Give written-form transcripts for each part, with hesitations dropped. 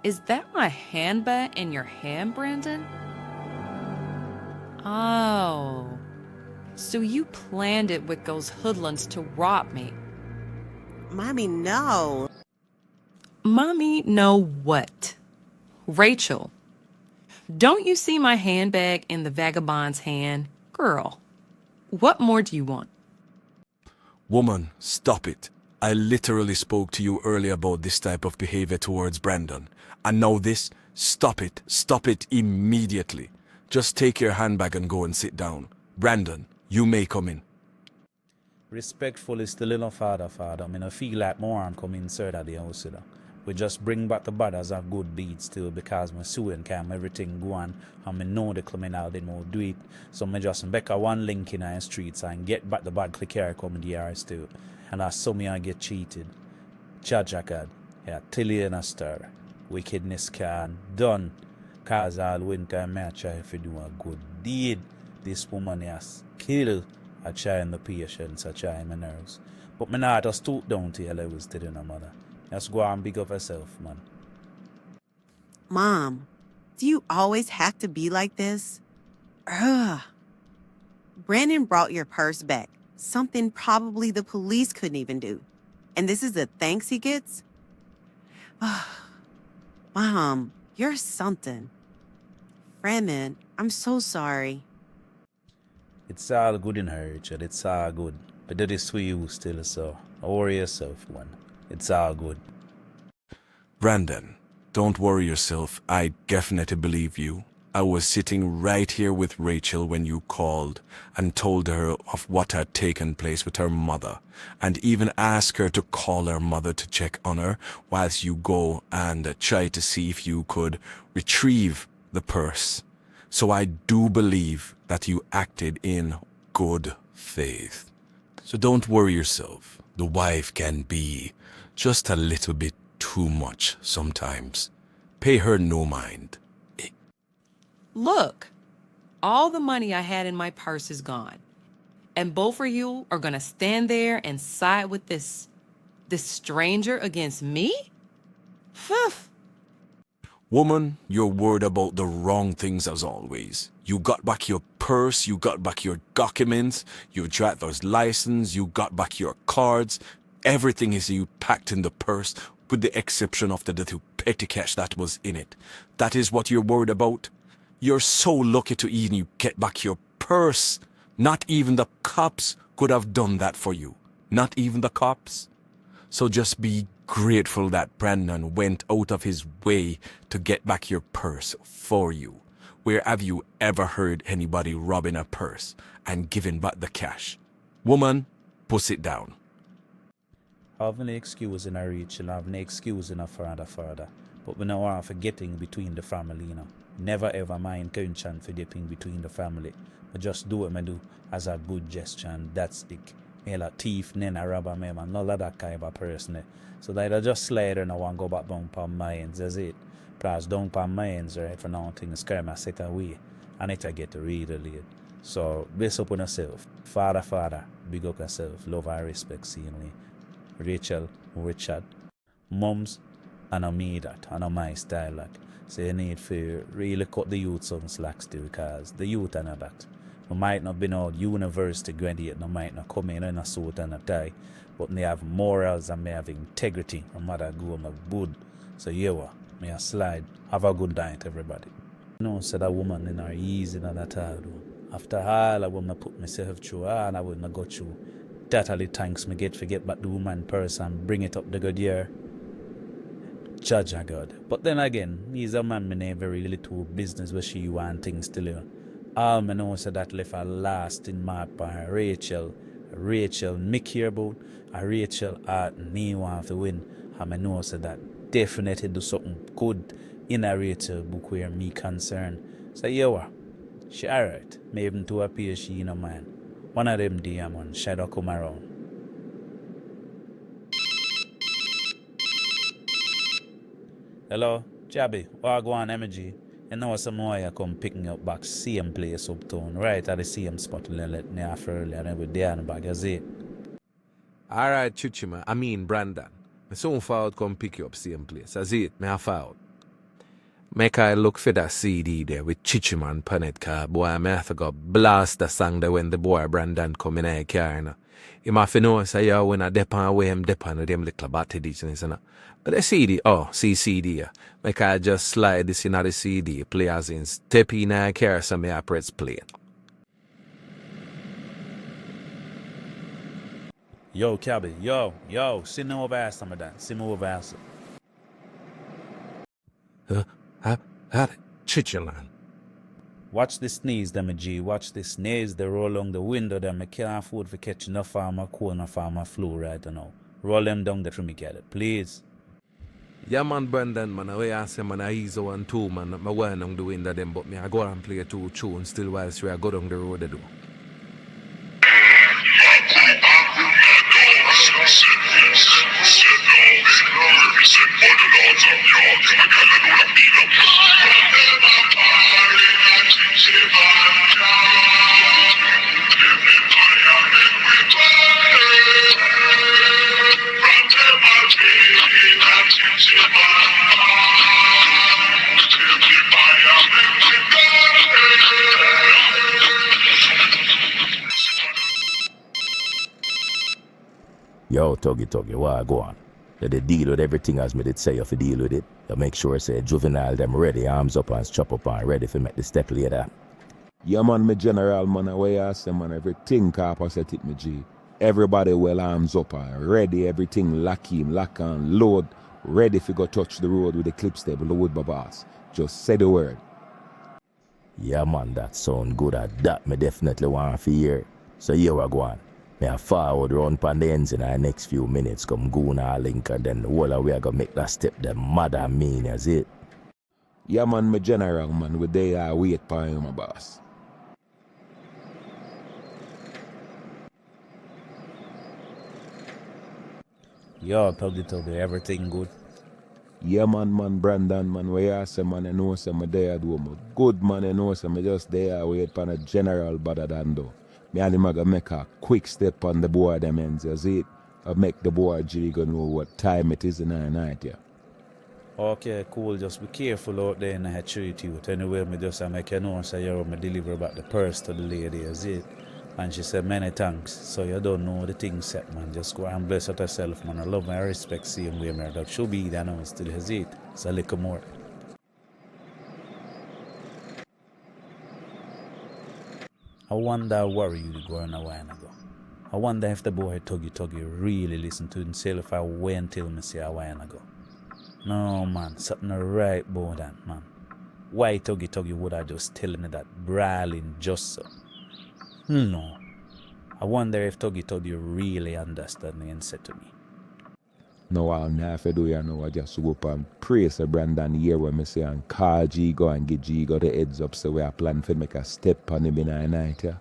Is that my handbag in your hand, Brandon? Oh. So you planned it with those hoodlums to rob me. Mommy, no. Mommy, know what? Rachel, don't you see my handbag in the vagabond's hand? Girl, what more do you want? Woman, stop it. I literally spoke to you earlier about this type of behavior towards Brandon. And now this, stop it. Stop it immediately. Just take your handbag and go and sit down. Brandon, you may come in. Respectfully still enough, father. I mean, I feel like more I'm coming inside of the house, you know. We just bring back the brothers of good beats too, because my suing cam everything go on and me know the criminal they know do it. So me just back a one link in the streets and get back the bad click here come in the yards too. And I saw me I get cheated. GeGuh, yeah, tell you in a story. Wickedness can done. Cause all winter I try to do a good deed. This woman has killed. I try in the patience, I try in my nerves. But me not just stoop down to your levels to the mother. Just go and big up yourself, man. Mom, do you always have to be like this? Ugh. Brandon brought your purse back. Something probably the police couldn't even do. And this is the thanks he gets? Mom, you're something. Fremen, I'm so sorry. It's all good in her, Richard. It's all good. But that is for you still, so don't worry yourself, man. It's all good. Brandon, don't worry yourself. I definitely believe you. I was sitting right here with Rachel when you called and told her of what had taken place with her mother, and even asked her to call her mother to check on her whilst you go and try to see if you could retrieve the purse. So I do believe that you acted in good faith. So don't worry yourself. The wife can be just a little bit too much sometimes. Pay her no mind. Look, all the money I had in my purse is gone. And both of you are gonna stand there and side with this stranger against me? Phew. Woman, you're worried about the wrong things as always. You got back your purse, you got back your documents, your driver's license, you got back your cards. Everything is you packed in the purse, with the exception of the little petty cash that was in it. That is what you're worried about? You're so lucky to even get back your purse. Not even the cops could have done that for you. Not even the cops. So just be grateful that Brandon went out of his way to get back your purse for you. Where have you ever heard anybody robbing a purse and giving back the cash? Woman, push it down. I have no excuse in a reach, and I have no excuse in a further. But we know I'm forgetting between the family, you know. Never ever my intention for dipping between the family. But just do what I do as a good gesture, and that's the a thief, nena robber, me, man. None of that kind of person. So that I just slide and I want to go back down on my ends, that's it. Plus down on my ends, right, for now things scare me set away. And it I get really late. So bless up on yourself. Father, big up yourself. Love and respect, seeing me. Rachel, Richard, mums, and I me that, and I my style like. So you need to really cut the youth some slacks too, because the youth are not that. We might not be no university graduate, no might not come in a suit and a tie, but they have morals and they have integrity. My mother go my good. So yeah, me a slide. Have a good night, everybody. You know, said a woman in her easy and that all. After all, I wouldn't put myself through and I wouldn't go through. That all the thanks me get to get back the woman purse and bring it up the good year. GeGuh God. But then again, he's a man me never really little business where she want things to learn. All me know so that left a lasting mark by Rachel. Rachel me care about, and Rachel me want to win. And I know so that definitely do something good in a Rachel book where me concerned. So yeah, she alright. May even to appear she in a man. One of them day man, shadow come around. Hello, Jabby, what go on, MG? You know some more you come picking up back same place uptown, right at the same spot let me after earlier and every day on the bag, is it? Alright, Chuchima, I mean Brandon. I soon forward come pick you up same place, as it, me have out. Make I look for that CD there with Chichiman pan it, car boy, I may have to go blast the song there when the boy BaddaDan come in a car, you know. Him have to know, say, yo, when I dip on away, him dip on them little batty ditch and this and that. But the CD, CD, yeah. Make I just slide this in the CD, play as in step in a car, so me I press play. Yo, Cabby, yo, see no over here, some of that. See no over here. Chichiman. Watch the sneeze, them G. Watch the sneeze, they roll along the window, them. I can't afford for catching no farmer corner farmer flu right now. Roll them down there for me, get it, please. Yeah, man, BaddaDan, man, I say, man, I ease 1 2, man, I went on the window them, but me, I go and play 2 tunes still whilst we are go down the road, they do. Yo, Tuggy, why go on? You did deal with everything as me did say you fi deal with it. You make sure say juvenile them ready, arms up and chop up and ready for make the step later. Yeah, man, me general, man, away I say, man, everything opposite it, me G. Everybody well arms up and ready, everything lock in, lock on, load, ready to go touch the road with the clip stable, the wood boss. Just say the word. Yeah, man, that sound good at that. Me definitely want to hear. So here we go on. Me a forward round pan the ends in the next few minutes. Come go on our link and then the whole of we are gonna make that step them mad and mean as it. Yeah, man, me general, man, we there wait for him, my boss. Yo, Tuggy, everything good? Yeah, man, BaddaDan, man, where I say, man, I know say me there do me good, man, I know say me just there wait for a general BaddaDan though. Me and him a make a quick step on the board them ends, you see it? I make the boy GeGuh know what time it is in the night, yeah. Okay, cool. Just be careful out there in the street, you. Anyway, me just make you know, say you me deliver back the purse to the lady, you see it? And she said, many thanks. So you don't know the thing set, man. Just go and bless it yourself, man. I love and respect same way, man. That should be there now, still you see it? It's a little more. I wonder what worry you going a while ago. I wonder if the boy Tuggy really listened to himself I went till me say a while ago. No, man, something right about that, man. Why Tuggy would I just tell me that brawling just so? No. I wonder if Tuggy really understood me and said to me. No, I'll never do you know. I just go up and praise BaddaDan here when me say and call GeGuh and give GeGuh the heads up so we are planning to make a step on him in the night, yeah.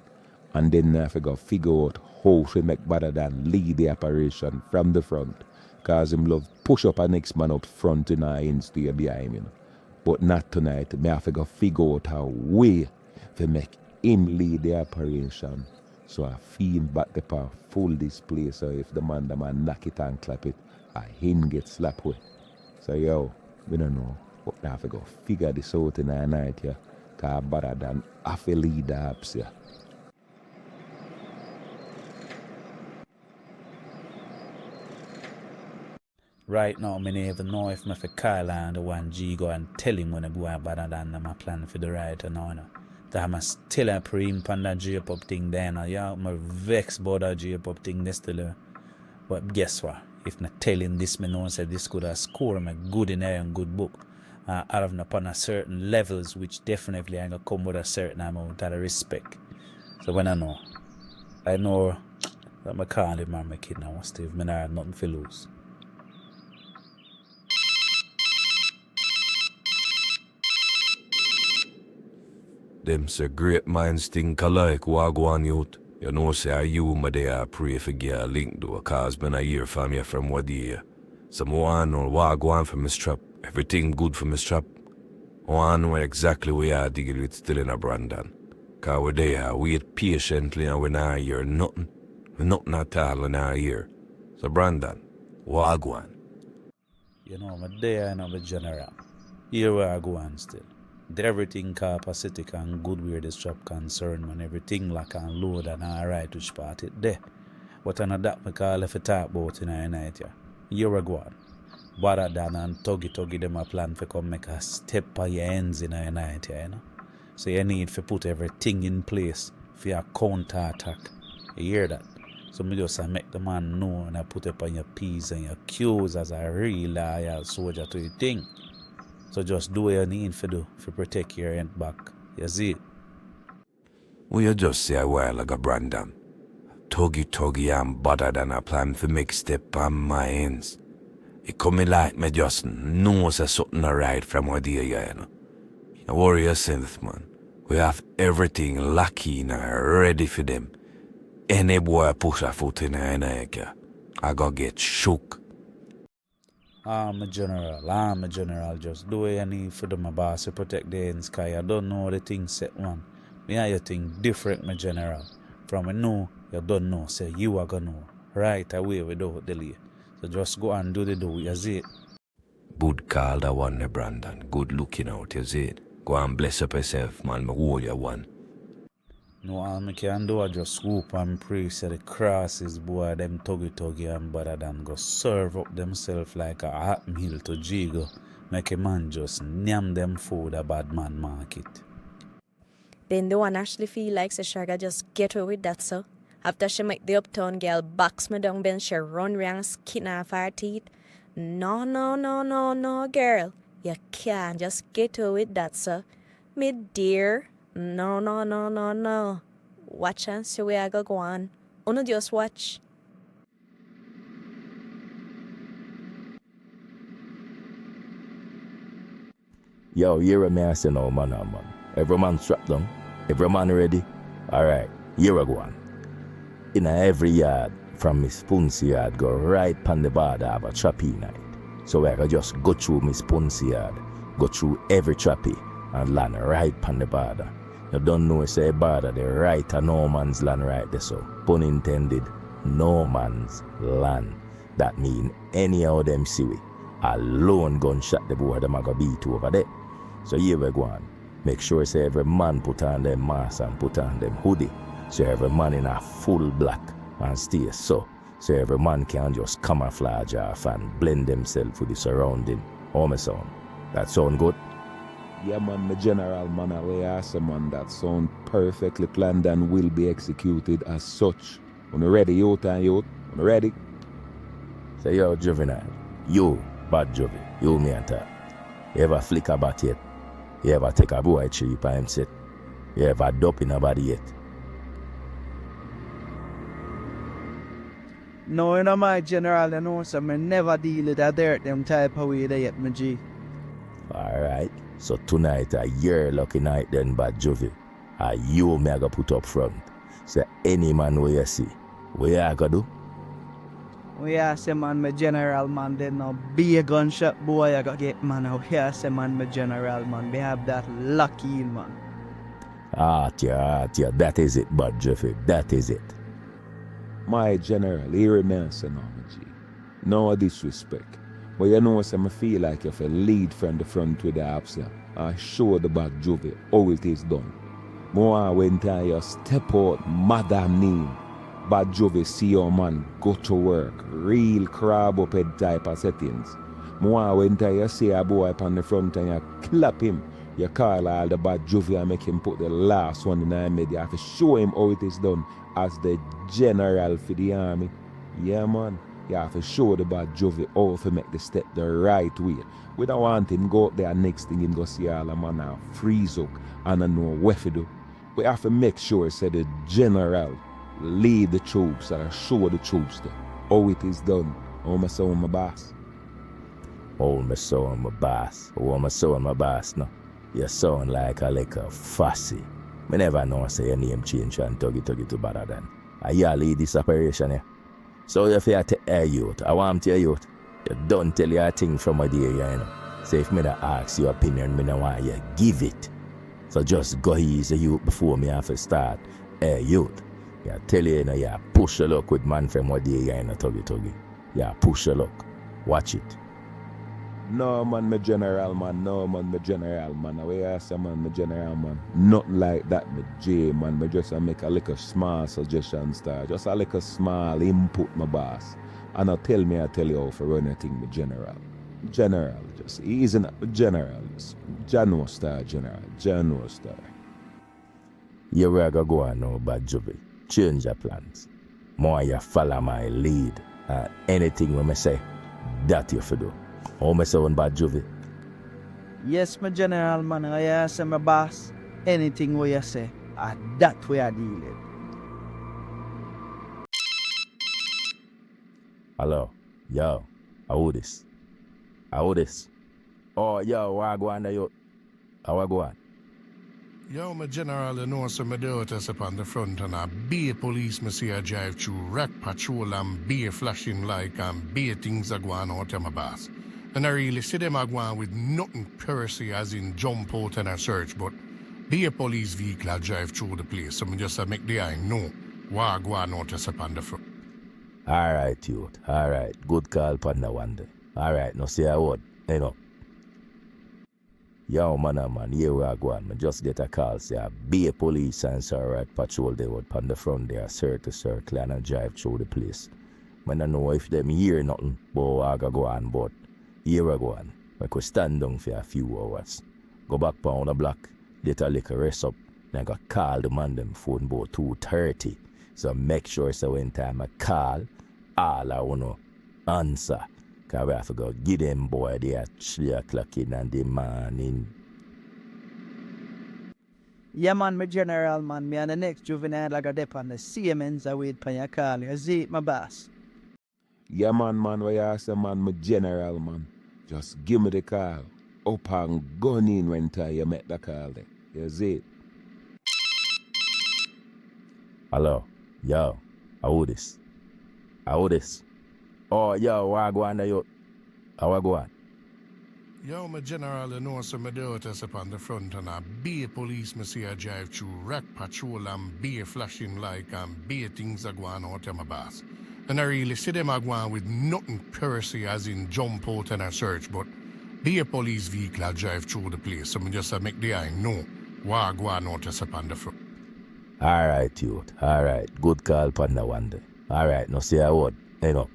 And then I go figure out how to make BaddaDan lead the operation from the front. Cause him love push up a next man up front in our stay behind him, you know. But not tonight. Me have to go figure out how we to make him lead the operation. So I feel back the power full display. So if the man knock it and clap it, him get slapped with. So yo, we don't know. But I have to go figure this out in the night, yeah. Cause BaddaDan have to lead the apps, yeah. Right now, I don't even know if I have to call and the one GeGuh and tell him when I go to BaddaDan I'm planning for the right or no. That I'm still a pre on that J-pop thing then. Yeah, I'm vexed about that J-pop thing this still. But guess what? If not telling this, me know say this could have score me good in there and good book. Out of upon a certain levels, which definitely ain't gonna come with a certain amount of respect. So when I know that I can't live my kid now, Steve, me not have nothing to lose. Them say great minds think alike, wagwan youth. You know say you my day pray for get a link though, cause been a year from you from what year. Some one or wagwan for Miss Trap. Everything good for Miss Trap. One know exactly where I deal with still in a BaddaDan. Cause we're there, wait patiently and we not hear nothing. Nothing at all we not hear. So BaddaDan, wagwan. You know, I'm there and I'm a general. Here where I go on still. Did everything copacetic and good where the strap concerned, man. Everything lock and load and alright which part it there. What an that me call if you talk about in a night here. Here we go on. BaddaDan and Tuggy them a plan for come make a step on your ends in a night here, you know. So you need to put everything in place for your counter attack. You hear that? So me just make the man know and I put up on your P's and your Q's as a real loyal soldier to your thing. So just do what you need to do to protect your end back. You see it? What you just say a while ago, Brandon? Tuggy and BaddaDan a plan for make step on my ends. It come like me just know say something alright from what you know. Don't worry yourself, man. We have everything locked in and ready for them. Any boy push a foot in here, I go get shook. I'm a general. Just do what you need for them, my boss, to protect the ends, cause I don't know the thing set, man. Me and you think different, my general. From a know, you don't know, say you are gonna know. Right away without delay. So just go and do the do, you see it? Good call that one, Brandon. Good looking out, you see it? Go and bless up yourself, man. Me hold you one. No, all I can do is just swoop and pray, say the crosses, boy, them Tuggy and BaddaDan go serve up themselves like a hot meal to GeGuh. Make a man just nyam them food a bad man market. Then the one actually feel like say Shaga just get away with that, so. After she make the uptown girl box me down bench, she run round skin off her teeth. No, girl. You can't just get away with that, sir. Me dear. No. Watch and see where I go on. Uno just watch. Yo, here me I say now, man. Every man strapped down. Every man ready. Alright, here we go on. In every yard, from Miss Spuncy yard, go right pan the border have a trappy night. So I can just go through Miss Spuncy yard, go through every trappy, and land right pan the border. You don't know say border the right a no man's land right there, so pun intended, no man's land. That mean any of them see we alone gunshot the boy them a go beat over there. So here we go on. Make sure say every man put on them mask and put on them hoodie. So every man in a full black and stay so every man can just camouflage off and blend themselves with the surrounding. How me sound? That sound good? Yeah, man, my general, man, I ask a man that sound perfectly planned and will be executed as such. When you ready, youth and youth? When you ready? Say, yo, Juvenile, you, bad Juvie, you me and talk. You ever flick a bat yet? You ever take a boy tree by him set? You ever dope in a body yet? No, you know my general, you know, so me never deal with that dirt them type of way there yet, my G. Alright, so tonight a year lucky night then, bad Juvie. You me a go put up front. So any man where you see, what you go do? We are say man, my general man, then no be a gunshot boy I go get man. We are say man, my general man, we have that lucky man. Yeah, that is it, bad Juvie, that is it. My general, he remains an G. No disrespect. But you know, so I feel like if you lead from the front with the officer, I show the bad Juvie how it is done. More when you step out, madam name, bad Juvie see your man go to work, real crab up head type of settings. More when you see a boy up on the front and you clap him, you call all the bad Juvie and make him put the last one in the mid. You have to show him how it is done as the general for the army. Yeah, man. You have to show the bad Juvie how to make the step the right way. We don't want him go up there next thing him go see all the man now freeze up and I know what to do. We have to make sure say the general lead the troops and show the troops there how it is done. How my son, my boss. Oh, my son, my boss. Oh, my son, my boss. No, you sound like a fussy. Me never know say your name change and tuggy to BaddaDan. You lead this operation here. So if you take a youth, I want to youth. You don't tell your thing from a day, you know. So if me da ask your opinion, me no want you give it. So just go easy youth before me have to start. Hey youth, you tell you, you push your luck with man from a day, you know, tuggy. You push your luck. Watch it. No man, me general man. No man, me general man. Away ask man, me general man. Nothing like that, me J man. Me just make a little small suggestion star. Just a little small input, my boss. And I tell you how to run a thing, me general. General, just easy up, general. Just Jano star, general. Jano star. You where go on now, Bad Juvie. Change your plans. More you follow my lead. Anything when me say, that you for do. How me sound, Bad Juvie? Yes, my general man, I say my boss. Anything what you say, that way I deal it. Hello, yo, how this? How this? Oh, yo, where go on there, yo? How I go on? Yo, my general, you know, so my daughters up on the front and a be police me see a drive through wreck patrol and be flashing like and be things are going out to my boss. And I really see them are going with nothing per se as in jump out and a search, but be a police vehicle a drive through the place. So me just make the eye know what going out up on the front. Alright, youth. Alright. Good call, Panda one day. Alright, no say a word. You know. Yo, man, here we are going. I just get a call, say, be a police and so right patrol they would on the front there, circle and drive through the place. I don't know if them hear nothing, but I go on, but here we go on. I could stand down for a few hours. Go back on the block, get a little rest up, then I go call the man them phone about 2:30. So make sure so when time I call, all I want to answer. Because we have to go get them boy there at 3 o'clock in the morning. Yeah, man, my general man, me and the next juvenile I got dep on the same ends I wait for your call. You see it, my boss. Yeah, man, what you ask man, my general man. Just give me the call. Up and gun in when you make the call there. You see it? Hello, yo, how this? How this? Oh, yo, where I go on there, yo? How I go on? Yo, my general, you know, so my daughters up on the front and a be police me see a drive through wreck patrol and be flashing like and be things are going out to my boss. And I really see them are going with nothing per se as in jump out and a search, but be a police vehicle a drive through the place. So me just make the eye know what going out up on the front. Alright, youth. Alright. Good call, Panda one day. Alright, no say a word. You know.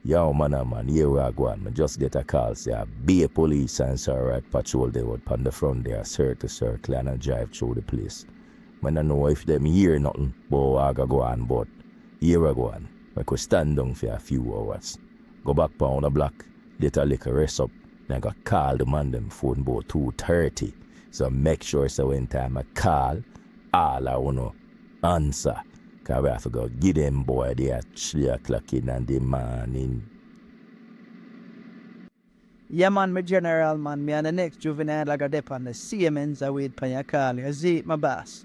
Yo, man, here we are going. I just get a call, say, be a police and so right patrol they would on the front there, circle and I drive through the place. I don't know if them hear nothing, but I go on, but here we go on. I could stand down for a few hours. Go back on the block, get a little rest up, then I go call the man them phone about 2:30. So make sure so when time I call, all I want to answer. Because we have to go get them boy there at 3 o'clock in the morning. Yeah, man, my general man, me and the next juvenile I got dep on the same ends I wait for your call. You see it, my boss.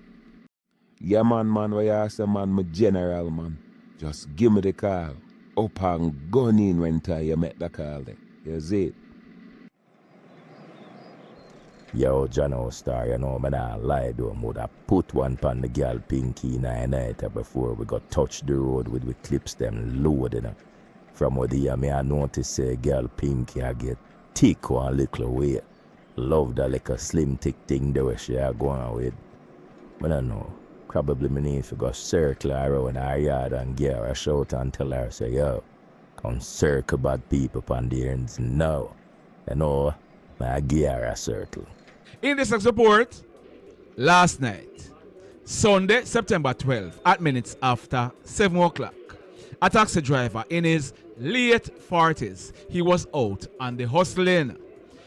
Yeah, man, what you ask man, my general man. Just give me the call. Up and gun in when you make the call there. You see it? Yo, Jano Star, you know, man, I lie though. I would have put one pan the girl Pinky in a night before we got touch the road with the clips them loaded. You know. From what the me I notice say girl Pinky I get thick one little way. Love that like a slim thick thing the way she are going with. But I don't know. Probably me need to go circle her around her yard and give her a shout and tell her say, yo, come circle bad people upon the ends now. You know, I give her a circle. In this next report, last night, Sunday, September 12th, at minutes after 7 o'clock, a taxi driver in his late 40s, he was out on the hustling.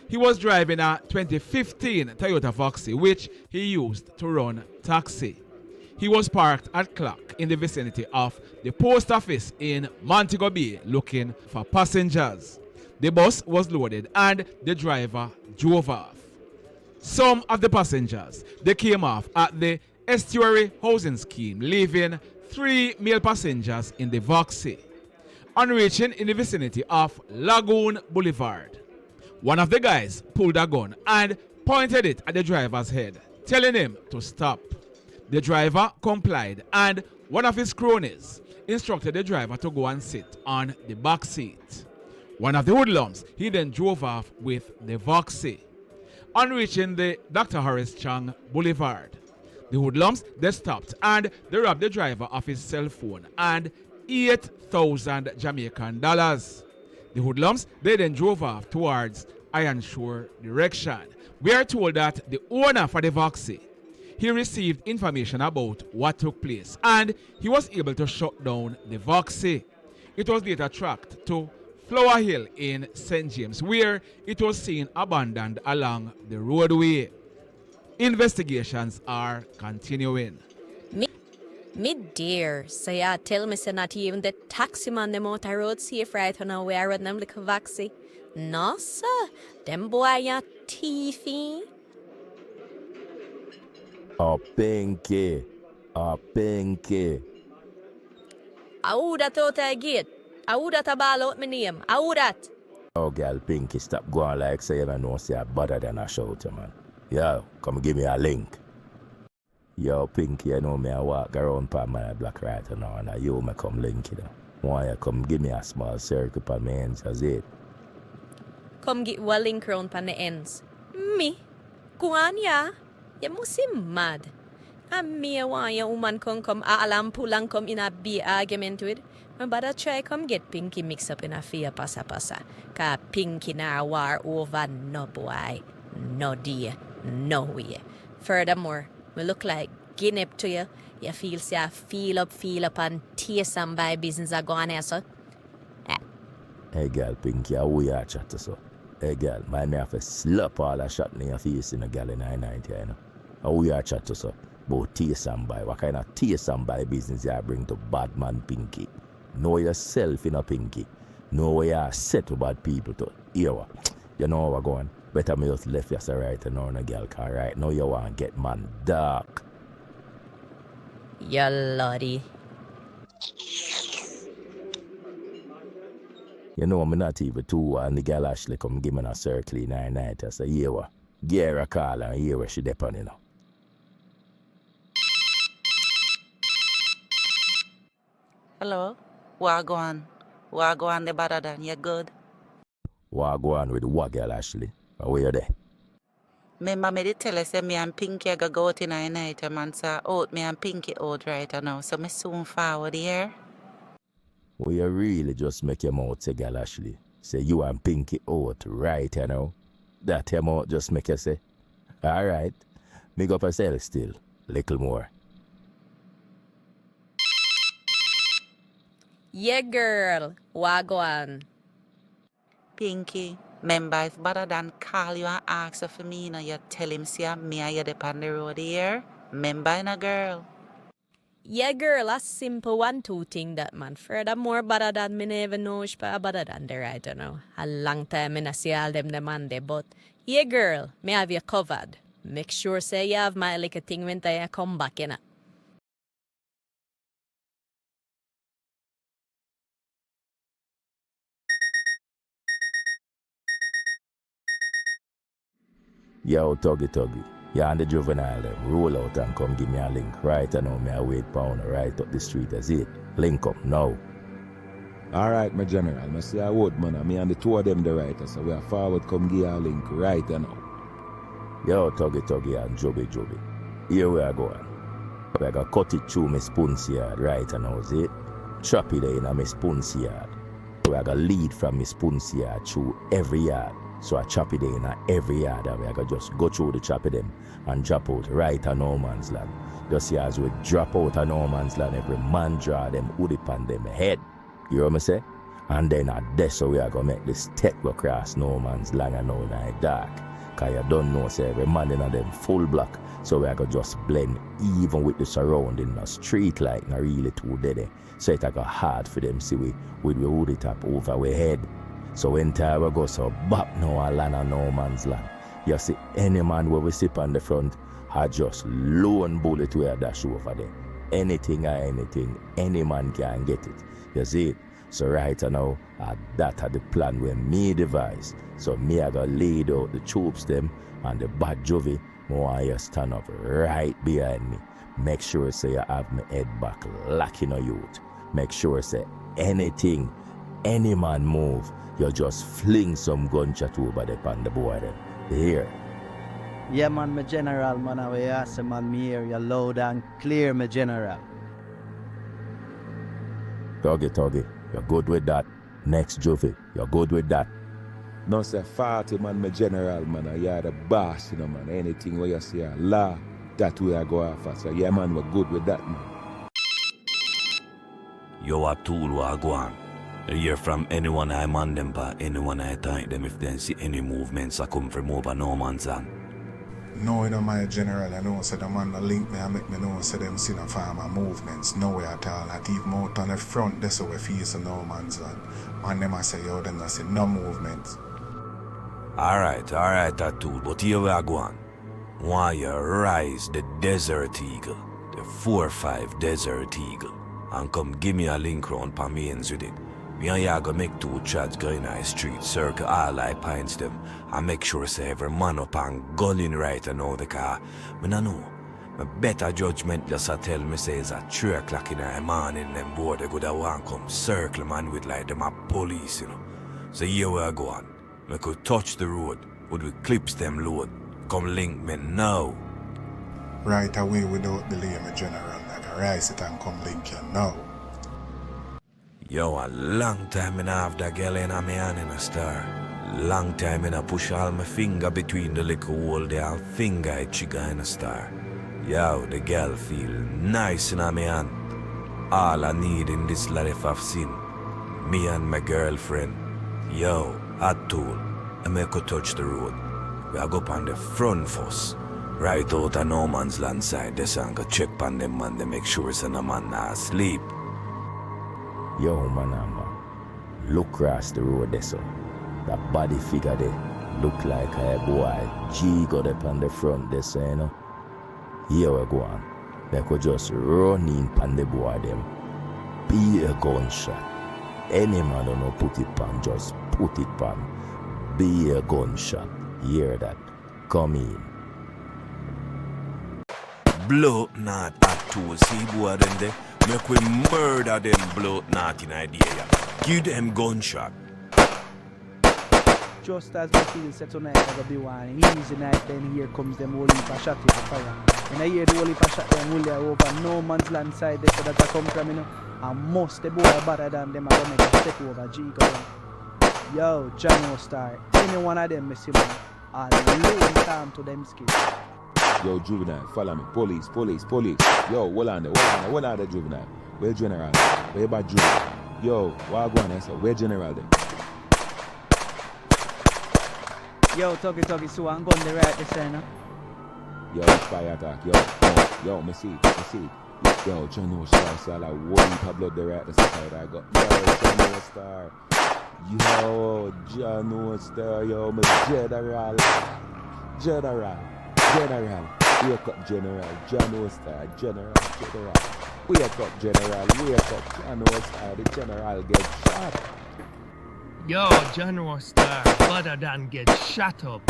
He was driving a 2015 Toyota Voxy, which he used to run taxi. He was parked at clock in the vicinity of the post office in Montego Bay looking for passengers. The bus was loaded and the driver drove off. Some of the passengers, they came off at the Estuary Housing Scheme, leaving 3 male passengers in the Voxy. On reaching in the vicinity of Lagoon Boulevard, one of the guys pulled a gun and pointed it at the driver's head, telling him to stop. The driver complied and one of his cronies instructed the driver to go and sit on the back seat. one of the hoodlums, he then drove off with the Voxy. On reaching the Dr. Horace Chang Boulevard, the hoodlums, they stopped and they robbed the driver of his cell phone and 8,000 Jamaican dollars. The hoodlums, they then drove off towards Iron Shore direction. We are told that the owner for the Voxy, he received information about what took place and he was able to shut down the Voxy. It was later tracked to Flower Hill in St. James, where it was seen abandoned along the roadway. Investigations are continuing. Me dear, so ya tell me say not even the taxi man them out the road safe right now where I them little Voxy. No sir, them boy ya thiefy. A pinky. I would that out I get. I would that a ball out my name. I would that. Oh, girl, Pinky, stop going like say you don't know say BaddaDan a shout, man. Yo, come give me a link. Yo, Pinky, you know me I walk around pa my black right now and you me come link it. Why you come give me a small circle pa my ends as it? Come get one link round pan the ends. Me? Go on ya. You must be mad. And me want your woman come alam pull and come in a big argument with. My brother try come get Pinky mixed up in a fear passa. Cause Pinky na war over no boy, no dear, no way. Furthermore, me look like guinea to you. You feel say I feel up and tear some by business are going on so. Hey girl, Pinky, how we are chat to so? Hey girl, my me have to slap all the shot in your face in a girl in 990, you know. How we are chat to so? About tear some by. What kind of tear some by business you bring to bad man Pinky? Know yourself in a Pinky. Know where you are set to bad people to hear what. You know how we're going. Better me just left you right and on a girl car right now you want to get man dark. You lordy. You know I'm not even too and the girl Ashley come give me a circle in 990. I say hear what. Give her a call and hear where she depend, you know. Hello? Wagwan the BaddaDan, you good? Wagwan with what girl Ashley? Where you there? Remember me did tell us say me and Pinky go out in a night, man, so out me and Pinky out right now, so me soon forward here. Well, you really just make your mouth say girl Ashley. Say you and Pinky out right, you know. That your mouth just make you say, alright, make up yourself still, little more. Yeah girl, wagwan. Pinky, remember if BaddaDan call you and ask you for me, you know, you tell him say me and you depend the road here. Remember na girl. Yeah girl, a simple 1-2 thing that man. Furthermore, BaddaDan me never know if BaddaDan there right now. A long time me na see all them man there, but yeah girl, me have you covered. Make sure say you have my little thing when I come back, you know. Yo, Tuggy. You and the juvenile them. Roll out and come give me a link. Right I know me I wait pound right up the street as it. Link up now. Alright, my general. I say I would, man. Me and the two of them the writer. So we are forward come give you a link right now. Yo, Tuggy and Joby. Here we are going. We are going to cut it through my spoons yard right now, see? Chop it in my spoons yard. We are going to lead from my spoons yard through every yard. So I chop it in every yard and we are going to just go through the chop it them and drop out right at no man's land. Just see as we drop out at no man's land, every man draw them hoodie on them head. You hear what I say? And then at this so we are going to make this step across no man's land and no night dark. Because you don't know, say every man in them full black. So we are going to just blend even with the surrounding. The street light not really too dead. So it's like hard for them see we with the hoodie top over our head. So when time we go so back now a land and no man's land. You see any man where we sit on the front, I just lone bullet where dash over there. Anything or anything, any man can get it. You see it? So right now, that are the plan where me devise. So me I gonna lead out the troops them and the bad juvie, more you stand up right behind me. Make sure say you have my head back locking on youth. Make sure say anything Any man move, you just fling some gunshot over the pan the boy them. You hear? Yeah, man, my general, man, I will ask man, me hear you loud and clear, my general. Tuggy, you're good with that. Next Juvie, you're good with that. No say 40 man, my general man, you're the boss, you know man. Anything where you say a law, that way I go after. So yeah man, we're good with that man. Yo, a tool wa go on. You hear from anyone I man them, but anyone I thank them if they see any movements I come from over no man's land. No, you know, my general, I know, so the man that link me and make me know, so them see no farmer movements, nowhere at all, not even out on the front, that's how we feel, so no man's land. Man, them I say, yo, them I say, no movements. Alright, that tool, but here we are going. Why you rise the Desert Eagle, the 4-5 Desert Eagle, and come give me a link round pa me ends with it. Me and ya go make 2 chads go in the street, circle all I pints them, and make sure say every man up and gulling right and all the car. Me no know. My better judgment just a tell me say it's at 3 o'clock in the morning, them boy they could have want come circle man with like them a police, you know. So here we are going. We could touch the road, would we clips them load. Come link me now. Right away without delay, my general, I can rise it and come link you now. Yo, a long time I have that girl in my hand in a star. Long time I push all my finger between the little hole there and finger a GeGuh in a star. Yo, the girl feel nice in my hand. All I need in this life I've seen. Me and my girlfriend. Yo, hot tool. I make her touch the road. We are go up on the front first. Right out of no man's land side. This and go check on them man. They make sure it's no man not asleep. Yo, man, look across the road there, so. That body figure there look like a boy GeGuh up on the front there, so, you know. Here we go on. They could just run in pan the boy them. Be a gunshot. Any man don't know put it pan, just put it pan. Be a gunshot. Hear that? Come in. Blow not at two, see boy them there. Make we murder them blow not in idea. Give them gunshot. Just as we feel set tonight, I go be one easy night, then here comes them whole heap of shot in the fire. And I hear the whole heap of shot them will over no man's land side there, so that I come from, you know. And most the boy BaddaDan them are gonna make a step over GeGuh. Yo, Jano Star, any one of them miss him, and low time to them skills. Yo, juvenile, follow me. Police. Yo, hold on there, juvenile. Where general? Where about juvenile? Yo, what go on there, sir? Where general then? Yo, Tuggy, so I'm going the right this way, no? Yo, it's fire attack. Yo, me see it. Yo, Jano Star, like one heap of blood the right this side I got. Yo, Jano Star. Yo, Jano Star, yo, my general. Wake up, General. Jano Star, General. Wake up, General. Jano Star, the General gets shot. Yo, General Star, BaddaDan get shot up.